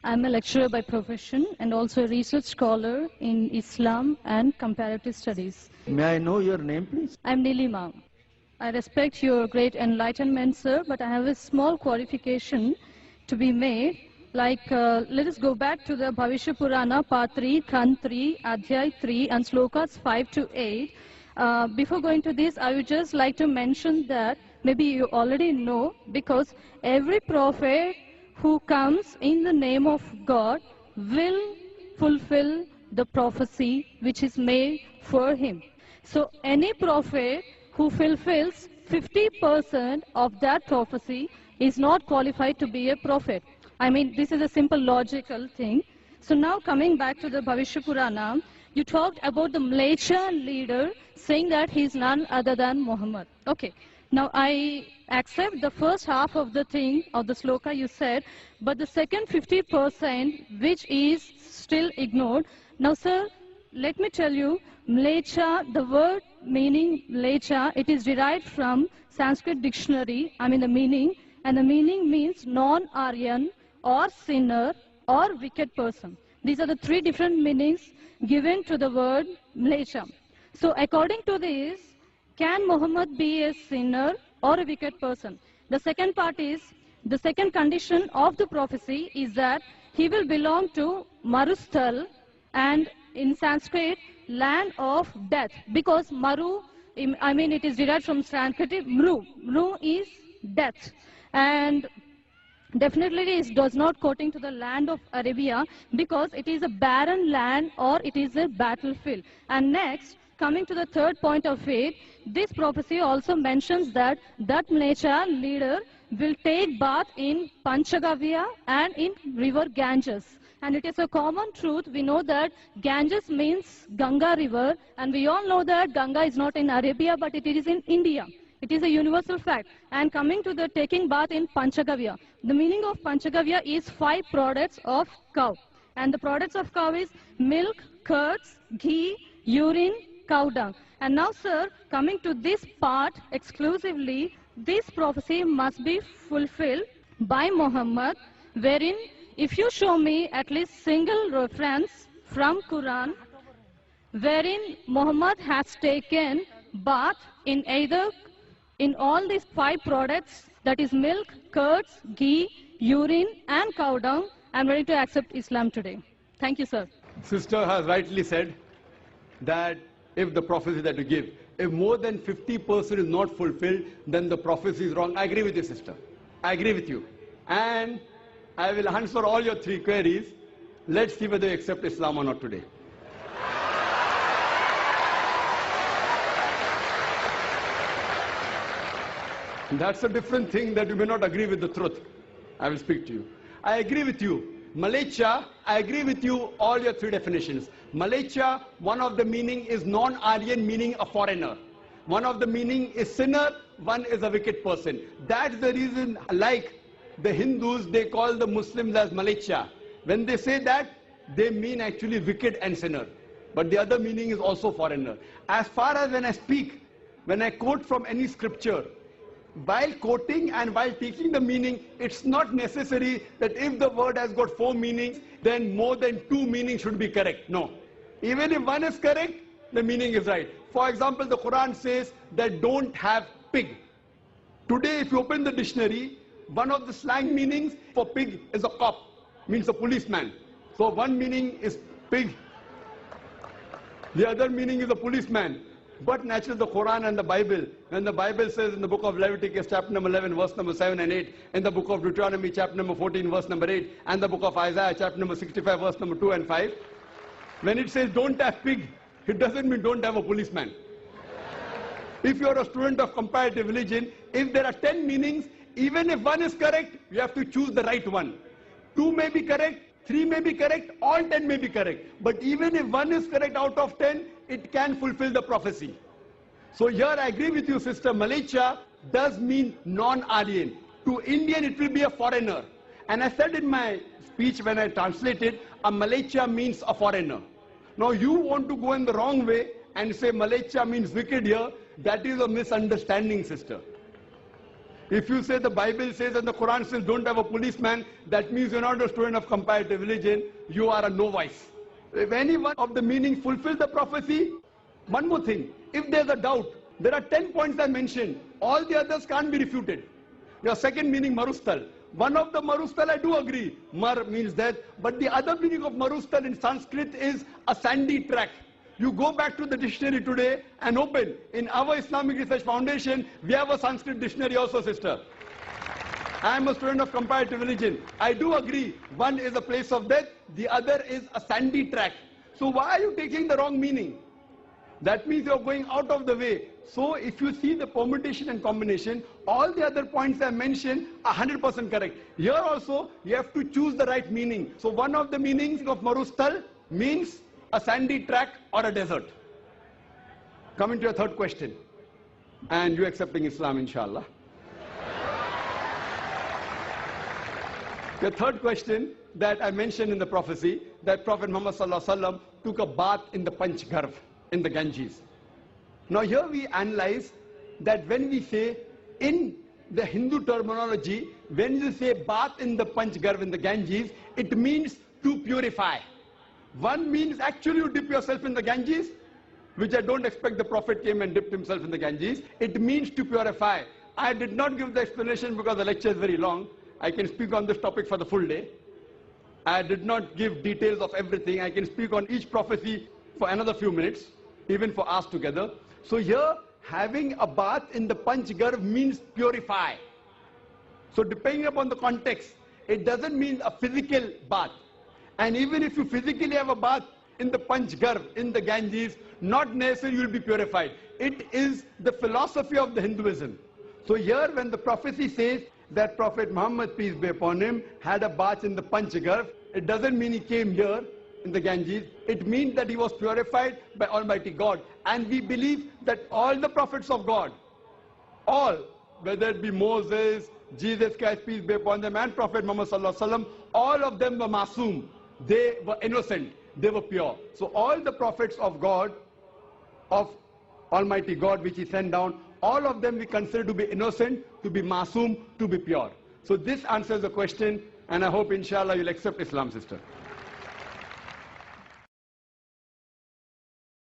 I'm a lecturer by profession and also a research scholar in Islam and comparative studies. May I know your name, please? I'm Nilima. I respect your great enlightenment, sir, but I have a small qualification to be made. Let us go back to the Bhavishya Purana, Part 3, Khand 3, Adhyay 3, and Slokas 5 to 8. Before going to this, I would just like to mention that maybe you already know, because every prophet who comes in the name of God will fulfill the prophecy which is made for him. So any prophet who fulfills 50% of that prophecy is not qualified to be a prophet. I mean, this is a simple logical thing. So now coming back to the Bhavishya Purana, you talked about the Mleccha leader saying that he is none other than Muhammad. Okay. Now I accept the first half of the thing, of the sloka you said, but the second 50% which is still ignored. Now sir, let me tell you, Mleccha, the word meaning Mleccha, it is derived from Sanskrit dictionary, the meaning, and the meaning means non-Aryan or sinner or wicked person. These are the three different meanings given to the word Mleccha. So according to this, can Muhammad be a sinner or a wicked person? The second part is, the second condition of the prophecy is that he will belong to Marusthal, and in Sanskrit, land of death, because Maru, it is derived from Sanskrit, Mru. Mru is death. And definitely it does not quoting to the land of Arabia, because it is a barren land or it is a battlefield. And next, coming to the third point of it, this prophecy also mentions that Mleccha leader will take bath in Panchagavya and in river Ganges. And it is a common truth. We know that Ganges means Ganga river, and we all know that Ganga is not in Arabia, but it is in India. It is a universal fact. And coming to the taking bath in Panchagavya, the meaning of Panchagavya is 5 products of cow. And the products of cow is milk, curds, ghee, urine, cow dung. And now sir, coming to this part exclusively, this prophecy must be fulfilled by Muhammad, wherein if you show me at least single reference from Quran wherein Muhammad has taken bath in either in all these 5 products, that is milk, curds, ghee, urine and cow dung, I am ready to accept Islam today. Thank you, sir. Sister has rightly said that if the prophecy that you give, if more than 50% is not fulfilled, then the prophecy is wrong. I agree with you, sister. I agree with you. And I will answer all your 3 queries. Let's see whether you accept Islam or not today. That's a different thing, that you may not agree with the truth. I will speak to you. I agree with you. Mleccha, I agree with you all your 3 definitions. Mleccha, one of the meaning is non-Aryan, meaning a foreigner. One of the meaning is sinner, one is a wicked person. That's the reason, like the Hindus, they call the Muslims as Mleccha. When they say that, they mean actually wicked and sinner. But the other meaning is also foreigner. As far as when I speak, when I quote from any scripture, while quoting and while taking the meaning, it's not necessary that if the word has got 4 meanings, then more than 2 meanings should be correct. No. Even if one is correct, the meaning is right. For example, the Quran says that don't have pig. Today, if you open the dictionary, one of the slang meanings for pig is a cop, means a policeman. So one meaning is pig, the other meaning is a policeman. But naturally the Quran and the Bible, when the Bible says in the book of Leviticus chapter number 11 verse number 7 and 8, in the book of Deuteronomy chapter number 14 verse number 8, and the book of Isaiah chapter number 65 verse number 2 and 5, when it says don't have pig, it doesn't mean don't have a policeman. If you are a student of comparative religion, if there are 10 meanings, even if one is correct, you have to choose the right one. 2 may be correct, 3 may be correct, all 10 may be correct. But even if one is correct out of 10, it can fulfill the prophecy. So here I agree with you, sister. Mleccha does mean non-Aryan. To Indian, it will be a foreigner. And I said in my speech when I translated, a Mleccha means a foreigner. Now you want to go in the wrong way and say Mleccha means wicked here. That is a misunderstanding, sister. If you say the Bible says and the Quran says don't have a policeman, that means you're not a student of comparative religion, you are a novice. If any one of the meaning fulfills the prophecy, one more thing, if there's a doubt, there are 10 points I mentioned, all the others can't be refuted. Your second meaning, marustal. One of the marustal I do agree, mar means death, but the other meaning of marustal in Sanskrit is a sandy track. You go back to the dictionary today and open. In our Islamic Research Foundation, we have a Sanskrit dictionary also, sister. I am a student of comparative religion. I do agree, one is a place of death, the other is a sandy track. So why are you taking the wrong meaning? That means you're going out of the way. So if you see the permutation and combination, all the other points I mentioned are 100% correct. Here also, you have to choose the right meaning. So one of the meanings of marustal means a sandy track or a desert. Coming to your third question. And you accepting Islam, inshallah. The third question that I mentioned in the prophecy, that Prophet Muhammad sallallahu alaihi wasallam took a bath in the Panchgarh, in the Ganges. Now here we analyze that when we say, in the Hindu terminology, when you say bath in the Panchgarh, in the Ganges, it means to purify. One means actually you dip yourself in the Ganges, which I don't expect the Prophet came and dipped himself in the Ganges. It means to purify. I did not give the explanation because the lecture is very long. I can speak on this topic for the full day. I did not give details of everything. I can speak on each prophecy for another few minutes, even for us together. So here, having a bath in the Panchgarh means purify. So depending upon the context, it doesn't mean a physical bath. And even if you physically have a bath in the Panchgarh, in the Ganges, not necessarily you will be purified. It is the philosophy of the Hinduism. So here when the prophecy says that Prophet Muhammad, peace be upon him, had a bath in the Panchgarh, it doesn't mean he came here in the Ganges. It means that he was purified by Almighty God. And we believe that all the prophets of God, all, whether it be Moses, Jesus Christ, peace be upon them, and Prophet Muhammad sallallahu alaihi wasallam, all of them were masoom. They were innocent. They were pure. So all the prophets of God, of Almighty God, which he sent down, all of them we consider to be innocent, to be masoom, to be pure. So this answers the question, and I hope inshallah you'll accept Islam, sister.